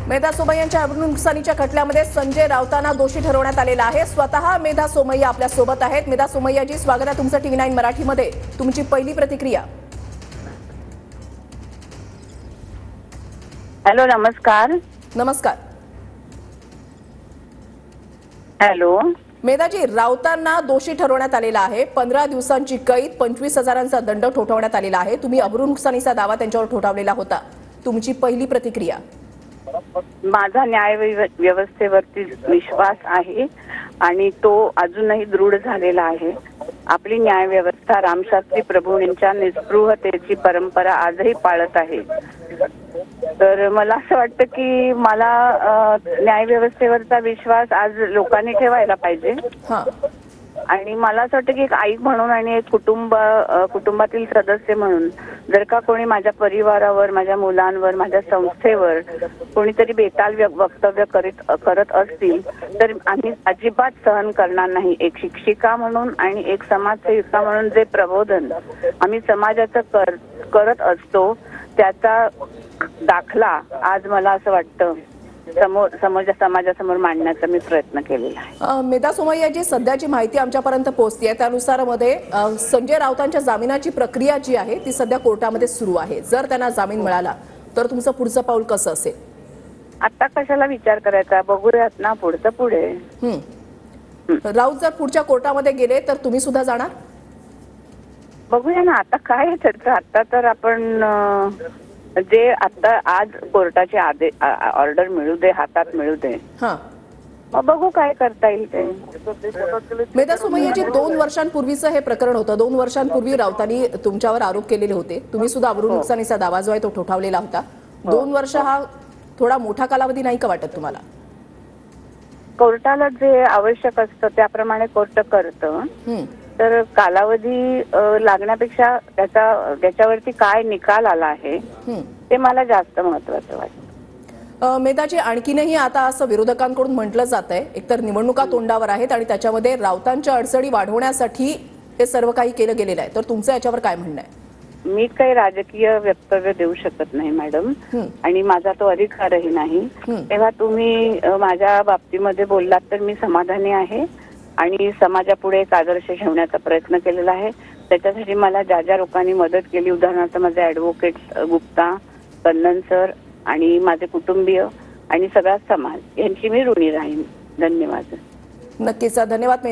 मेधा सोमय्यांच्या अब्रू नुकसानीच्या खटल्यामध्ये संजय राऊतांना दोषी ठरवण्यात आलेला आहे। स्वतः मेधा सोमय्या आपल्या सोबत आहेत। मेधा सोमय्याजी, स्वागत आहे तुमचं TV9 मराठीमध्ये। तुमची पहिली प्रतिक्रिया। हॅलो, नमस्कार। नमस्कार। हॅलो मेधाजी, राऊतांना दोषी ठरवण्यात आलेला आहे। 15 दिवसांची कैद, 25,000चा दंड ठोठावण्यात आलेला आहे। तुम्ही अब्रू नुकसानीचा दावा त्यांच्यावर ठोठावलेला होता। तुमची पहिली प्रतिक्रिया। माझा न्याय व्यवस्थेवरती विश्वास आहे आणि तो अजूनही दृढ झालेला आहे। आपली न्याय व्यवस्था रामशास्त्री प्रभूंच्या निस्पृहतेची परंपरा आजही पाळत आहे। तर मला असं वाटतं की मला न्याय व्यवस्थेवरचा विश्वास आज लोकांनी ठेवायला पाहिजे। आणि मला असं वाटतं की एक आई म्हणून आणि एक कुटुंबातील सदस्य म्हणून जर का कोणी माझ्या परिवारावर, माझ्या मुलांवर, माझ्या संस्थेवर कोणीतरी बेताल वक्तव्य करत असतील तर आम्ही अजिबात सहन करणार नाही। एक शिक्षिका म्हणून आणि एक समाजसेविका म्हणून जे प्रबोधन आम्ही समाजाचं करत असतो त्याचा दाखला आज मला असं वाटतं समाजासमोर मांडण्याचा मी प्रयत्न केलेला आहे। मेधा सोमय्याजी, सध्याची माहिती आमच्यापर्यंत पोहोचली आहे त्यानुसार मध्ये संजय राऊतांच्या जामिनाची प्रक्रिया जी आहे ती सध्या कोर्टामध्ये सुरू आहे। जर त्यांना जामीन मिळाला तर तुमचं पुढचं पाऊल कसं असेल? आता कशाला विचार करायचा, बघूयात ना पुढचं पुढे। राऊत जर पुढच्या कोर्टामध्ये गेले तर तुम्ही सुद्धा जाणार? बघूया ना, आता काय आहे त्याचं। आता तर आपण जे आता आज कोर्टाचे ऑर्डर मिळू दे, हातात मिळू दे, मग बघू काय करता येईल ते। मेधा सोमय्याजी, 2 वर्षांपूर्वीचं हे प्रकरण होतं। 2 वर्षांपूर्वी राऊतांनी तुमच्यावर आरोप केलेले होते। तुम्ही सुद्धा अब्रू नुकसानीचा दावा जो आहे तो ठोठावलेला होता। 2 वर्ष हा थोडा मोठा कालावधी नाही का वाटत तुम्हाला? कोर्टाला जे आवश्यक असतं त्याप्रमाणे कोर्ट करतं। तर कालावधी लागण्यापेक्षा त्याच्यावरती काय निकाल आला आहे ते मला जास्त महत्त्वाचं वाटतं। मेधाजी, आणखीनही आता असं विरोधकांकडून म्हटलं जात आहे, एकतर निवडणुका तोंडावर आहेत आणि त्याच्यामध्ये राऊतांच्या अडचणी वाढवण्यासाठी हे सर्व काही केलं गेलेलं आहे। तर तुमचं याच्यावर काय म्हणणं आहे? मी काही राजकीय वक्तव्य देऊ शकत नाही मॅडम, आणि माझा तो अधिकारही नाही। तेव्हा तुम्ही माझ्या बाबतीमध्ये बोललात तर मी समाधानी आहे आणि समाजापुढे एक आदर्श ठेवण्याचा प्रयत्न केलेला आहे। त्याच्यासाठी मला ज्या लोकांनी मदत केली, उदाहरणार्थ माझे ॲडव्होकेट गुप्ता, कन्नन सर आणि माझे कुटुंबीय आणि सगळा समाज, यांची मी ऋणी राहीन। धन्यवाद। नक्कीच, धन्यवाद।